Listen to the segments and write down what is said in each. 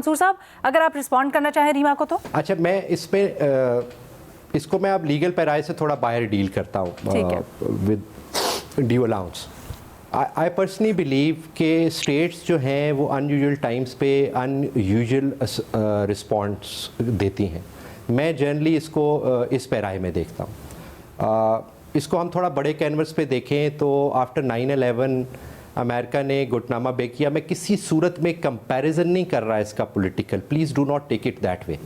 منصور صاحب اگر آپ رسپونڈ کرنا چاہیں ریما کو تو. اچھا میں اس پہ اس کو میں اب لیگل پیرائے سے تھوڑا باہر ڈیل کرتا ہوں with due allowance. I personally believe کہ اسٹیٹس جو ہیں وہ ان یوزول ٹائمس پہ ان یوزول رسپانس دیتی ہیں. میں جنرلی اس کو اس پیرائے میں دیکھتا ہوں. اس کو ہم تھوڑا بڑے کینوس پہ دیکھیں تو آفٹر 9/11 امریکہ نے گوانتانامو بے کیا. میں کسی صورت میں کمپیریزن نہیں کر رہا اس کا political, please do not take it that way.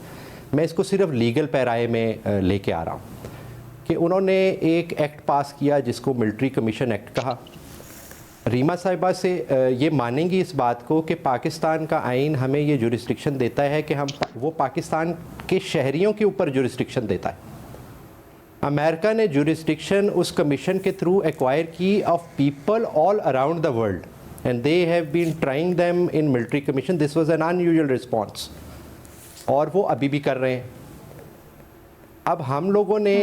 میں اس کو صرف لیگل پیرائے میں لے کے آ رہا ہوں کہ انہوں نے ایک ایکٹ پاس کیا جس کو ملٹری کمیشن ایکٹ کہا. ریما صاحبہ سے یہ مانیں گی اس بات کو کہ پاکستان کا آئین ہمیں یہ جورسڈکشن دیتا ہے کہ ہم وہ پاکستان کے شہریوں کے اوپر جورسڈکشن دیتا ہے. امریکہ نے جورسڈکشن اس کمیشن کے تھرو ایکوائر کی of people all around the world and they have been trying them in military commission. This was an unusual response اور وہ ابھی بھی کر رہے ہیں. اب ہم لوگوں نے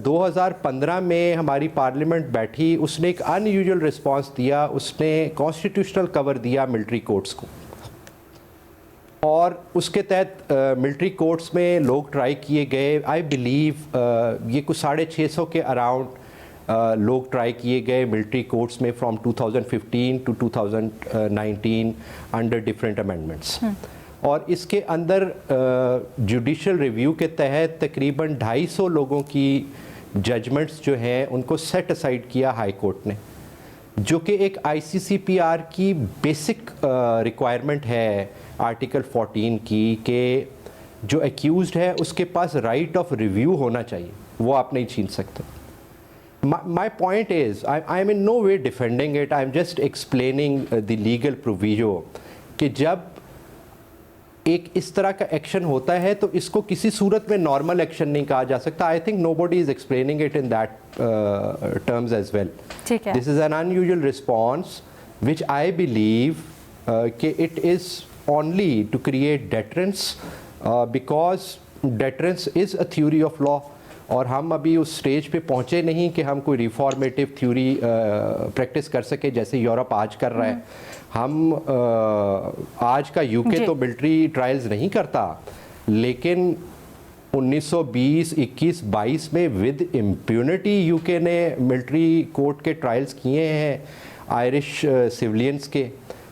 2015 میں ہماری پارلیمنٹ بیٹھی, اس نے ایک ان یوزول رسپانس دیا, اس نے کانسٹیٹیوشنل کور دیا ملٹری کورٹس کو, اور اس کے تحت ملٹری کورٹس میں لوگ ٹرائی کیے گئے. آئی بلیو یہ کچھ 650 کے اراؤنڈ لوگ ٹرائی کیے گئے ملٹری کورٹس میں from 2015 to 2019 under different amendments. اور اس کے اندر جوڈیشل ریویو کے تحت تقریباً 250 لوگوں کی ججمنٹس جو ہیں ان کو سیٹ اسائڈ کیا ہائی کورٹ نے, جو کہ ایک آئی سی سی پی آر کی بیسک ریکوائرمنٹ ہے آرٹیکل 14 کی کہ جو ایکیوزڈ ہے اس کے پاس رائٹ آف ریویو ہونا چاہیے, وہ آپ نہیں چھین سکتے. My point is, I am in no way defending it, I am just explaining the legal provision کہ جب ایک اس طرح کا ایکشن ہوتا ہے تو اس کو کسی صورت میں نارمل ایکشن نہیں کہا جا سکتا. I think nobody is explaining it in that terms as well. This is an unusual response which I believe کہ it is only to create deterrence, because deterrence is a theory of law. اور ہم ابھی اس stage پہ پہنچے نہیں کہ ہم کوئی ریفارمیٹیو تھیوری پریکٹس کر سکے جیسے یورپ آج کر رہا ہے. ہم آج کا یو کے تو ملٹری ٹرائلز نہیں کرتا, لیکن 1920, 21, 22 میں ود امپیونٹی یو کے نے ملٹری کورٹ کے ٹرائلز کیے ہیں آئرش سیولینز کے,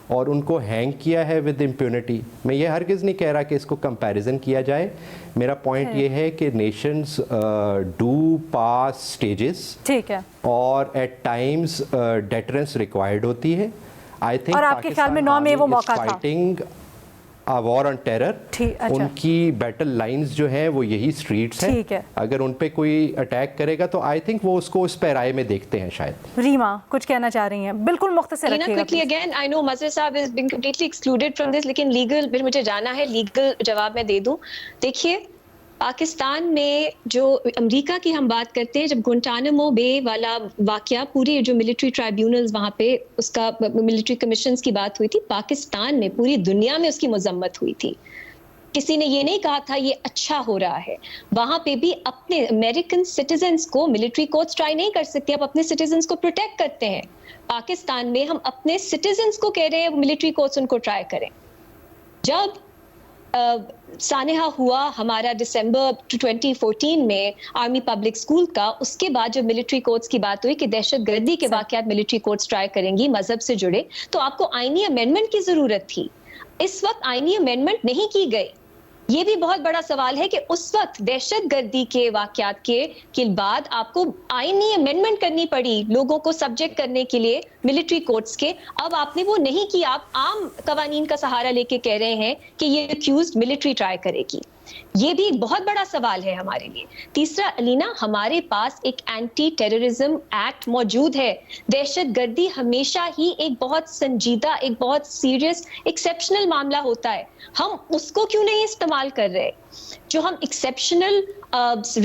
اور ان کو ہینگ کیا ہے ود امپیونٹی. میں یہ ہرگز نہیں کہہ رہا کہ اس کو کمپیریزن کیا جائے. میرا پوائنٹ یہ ہے کہ نیشنز ڈو پاس سٹیجز, اور ایٹ ٹائمز ڈیٹرنس ریکوائرڈ ہوتی ہے. I think fighting war on terror, ان کی بیٹل لائنز جو ہیں وہ یہی اسٹریٹس ہیں. اگر ان پہ کوئی اٹیک کرے گا تو آئی تھنک وہ اس کو اس پیرائے میں دیکھتے ہیں شاید. ریما کچھ کہنا چاہ رہی ہیں, بالکل مختصر رکھیے گا پلیز. اگین آئی نو مظہر صاحب از been completely excluded from this, لیکن لیگل پھر مجھے جانا ہے, لیگل جواب میں دے دوں. دیکھیے پاکستان میں جو امریکہ کی ہم بات کرتے ہیں, جب گوانٹانامو بے والا واقعہ, پوری جو ملٹری ٹرائیبیونلز وہاں پہ اس کا ملٹری کمیشنز کی بات ہوئی تھی, پاکستان میں پوری دنیا میں اس کی مذمت ہوئی تھی. کسی نے یہ نہیں کہا تھا یہ اچھا ہو رہا ہے. وہاں پہ بھی اپنے امریکن سٹیزنز کو ملٹری کورٹس ٹرائی نہیں کر سکتے, اب اپنے سٹیزنز کو پروٹیکٹ کرتے ہیں. پاکستان میں ہم اپنے سٹیزنز کو کہہ رہے ہیں ملٹری کورٹس ان کو ٹرائی کریں. جب سانحہ ہوا ہمارا دسمبر 2014 میں آرمی پبلک اسکول کا, اس کے بعد جب ملٹری کورٹس کی بات ہوئی کہ دہشت گردی کے واقعات ملٹری کورٹس ٹرائی کریں گی مذہب سے جڑے, تو آپ کو آئینی امینڈمنٹ کی ضرورت تھی. اس وقت آئینی امینڈمنٹ نہیں کی گئی. یہ بھی بہت بڑا سوال ہے کہ اس وقت دہشت گردی کے واقعات کے بعد آپ کو آئینی امینڈمنٹ کرنی پڑی لوگوں کو سبجیکٹ کرنے کے لیے ملٹری کورٹس کے. اب آپ نے وہ نہیں کیا, آپ عام قوانین کا سہارا لے کے کہہ رہے ہیں کہ یہ ایکیوزڈ ملٹری ٹرائی کرے گی. یہ بھی بہت بڑا سوال ہے ہمارے لیے. تیسرا الینا, ہمارے پاس ایک اینٹی ٹیررزم ایکٹ موجود ہے. دہشت گردی ہمیشہ ہی ایک بہت سنجیدہ, ایک بہت سیریس ایکسیپشنل معاملہ ہوتا ہے. ہم اس کو کیوں نہیں استعمال کر رہے؟ جو ہم ایکسیپشنل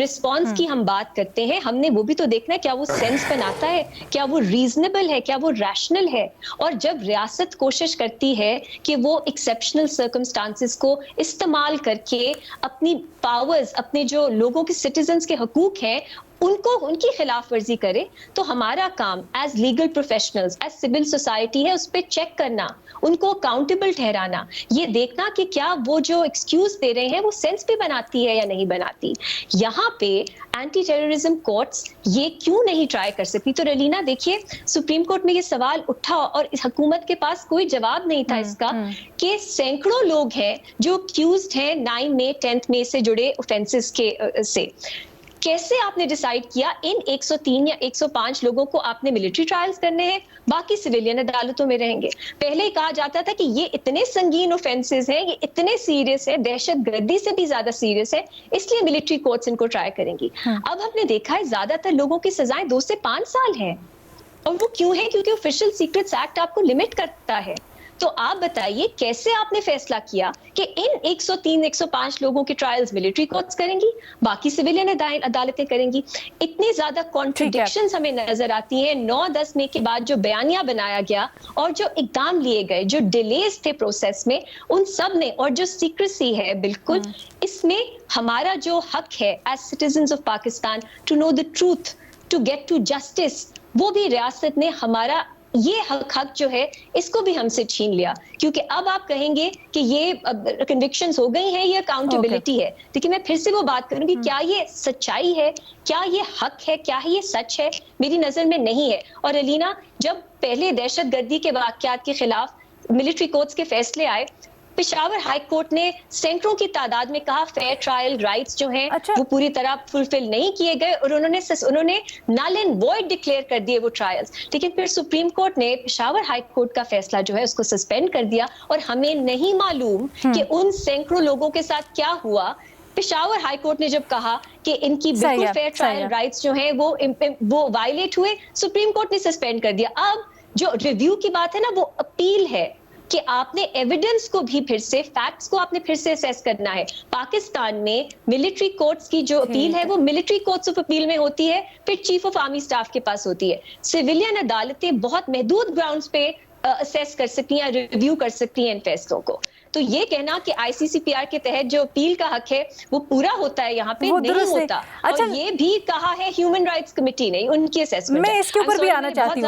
رسپانس کی ہم بات کرتے ہیں, ہم نے وہ بھی تو دیکھنا ہے کیا وہ سینس بناتا ہے, کیا وہ ریزنیبل ہے, کیا وہ ریشنل ہے. اور جب ریاست کوشش کرتی ہے کہ وہ ایکسیپشنل سرکمسٹانسز کو استعمال کر کے اپنی پاورز, اپنے جو لوگوں کے سٹیزنز کے حقوق ہیں ان کو ان کی خلاف ورزی کرے تو ہمارا کام as legal professionals as civil society ہے اس پہ چیک کرنا, ان کو اکاؤنٹیبل ٹھہرانا, یہ دیکھنا کہ کیا وہ جو ایکسکیوز دے رہے ہیں وہ سینس بھی بناتی ہے یا نہیں بناتی. یہاں پہ اینٹی ٹیررزم کورٹس یہ کیوں نہیں ٹرائی کر سکتی؟ تو رلینا دیکھیے سپریم کورٹ میں یہ سوال اٹھا اور حکومت کے پاس کوئی جواب نہیں تھا اس کا کہ سینکڑوں لوگ ہیں جو ایکیوزڈ ہیں 9 مئی 10 مئی سے جڑے اوفینسز کے سے. کیسے آپ نے ڈیسائیڈ کیا ان 103 یا 105 لوگوں کو آپ نے ملٹری ٹرائلز کرنے ہیں, باقی سویلین عدالتوں میں رہیں گے؟ پہلے ہی کہا جاتا تھا کہ یہ اتنے سنگین اوفینسز ہیں, یہ اتنے سیریس ہیں, دہشت گردی سے بھی زیادہ سیریس ہے, اس لیے ملٹری کورٹس ان کو ٹرائی کریں گی. اب ہم نے دیکھا ہے زیادہ تر لوگوں کی سزائیں 2 سے 5 سال ہیں, اور وہ کیوں ہے؟ کیونکہ آفیشیل سیکرٹس ایکٹ آپ کو لمٹ کرتا ہے. تو آپ بتائیے کیسے آپ نے فیصلہ کیا کہ ان 103 105 لوگوں کی ٹرائلز ملٹری کورٹس کریں گی, باقی سویلین عدالتیں کریں گی؟ اتنی زیادہ کانٹرڈکشنز ہمیں نظر آتی ہیں 9-10 مئی کے بعد جو بیانیہ بنایا گیا اور جو اقدام لیے گئے, جو ڈیلیز تھے پروسیس میں, ان سب نے, اور جو سیکریسی ہے بالکل اس میں ہمارا جو حق ہے as citizens of Pakistan to know the truth, to get to justice, وہ بھی ریاست نے ہمارا یہ حق جو ہے اس کو بھی ہم سے چھین لیا. کیونکہ اب آپ کہیں گے کہ یہ کنوکشنز ہو گئی ہیں, یہ اکاؤنٹیبلٹی ہے, لیکن میں پھر سے وہ بات کروں گی, کیا یہ سچائی ہے, کیا یہ حق ہے, کیا یہ سچ ہے؟ میری نظر میں نہیں ہے. اور الینا, جب پہلے دہشت گردی کے واقعات کے خلاف ملٹری کورٹس کے فیصلے آئے, پشاور ہائی کورٹ نے سینکڑوں کی تعداد میں کہا فیئر ٹرائل رائٹس جو ہیں وہ پوری طرح فلفل نہیں کیے گئے, اور انہوں نے نل اینڈ وائڈ ڈکلیئر کر دیے وہ ٹرائلز. لیکن پھر سپریم کورٹ نے پشاور ہائی کورٹ کا فیصلہ جو ہے اس کو سسپینڈ کر دیا, اور ہمیں نہیں معلوم کہ ان سینکڑوں لوگوں کے ساتھ کیا ہوا. پشاور ہائی کورٹ نے جب کہا کہ ان کی بالکل فیئر ٹرائل رائٹس جو ہیں وہ وائلیٹ ہوئے, سپریم کورٹ نے سسپینڈ کر دیا. اب جو ریویو کی بات ہے نا, وہ اپیل ہے کہ آپ نے ایویڈنس کو بھی پھر سے, فیکٹس کو آپ نے پھر سے اسیس کرنا ہے. پاکستان میں ملٹری کورٹس کی جو اپیل ہے وہ ملٹری کورٹس آف اپیل میں ہوتی ہے, پھر چیف آف آرمی سٹاف کے پاس ہوتی ہے. سویلین عدالتیں بہت محدود گراؤنڈز پہ اسیس کر سکتی ہیں, ریویو کر سکتی ہیں ان فیصلوں کو. تو یہ کہنا کہ آئی سی سی پی آر کے تحت جو اپیل کا حق ہے وہ پورا ہوتا ہے یہاں پہ, نہیں ہوتا. اور یہ بھی کہا ہے ہیومن رائٹس کمیٹی نے ان کی اسیسمنٹ. میں اس کے اوپر بھی آنا چاہتی ہوں.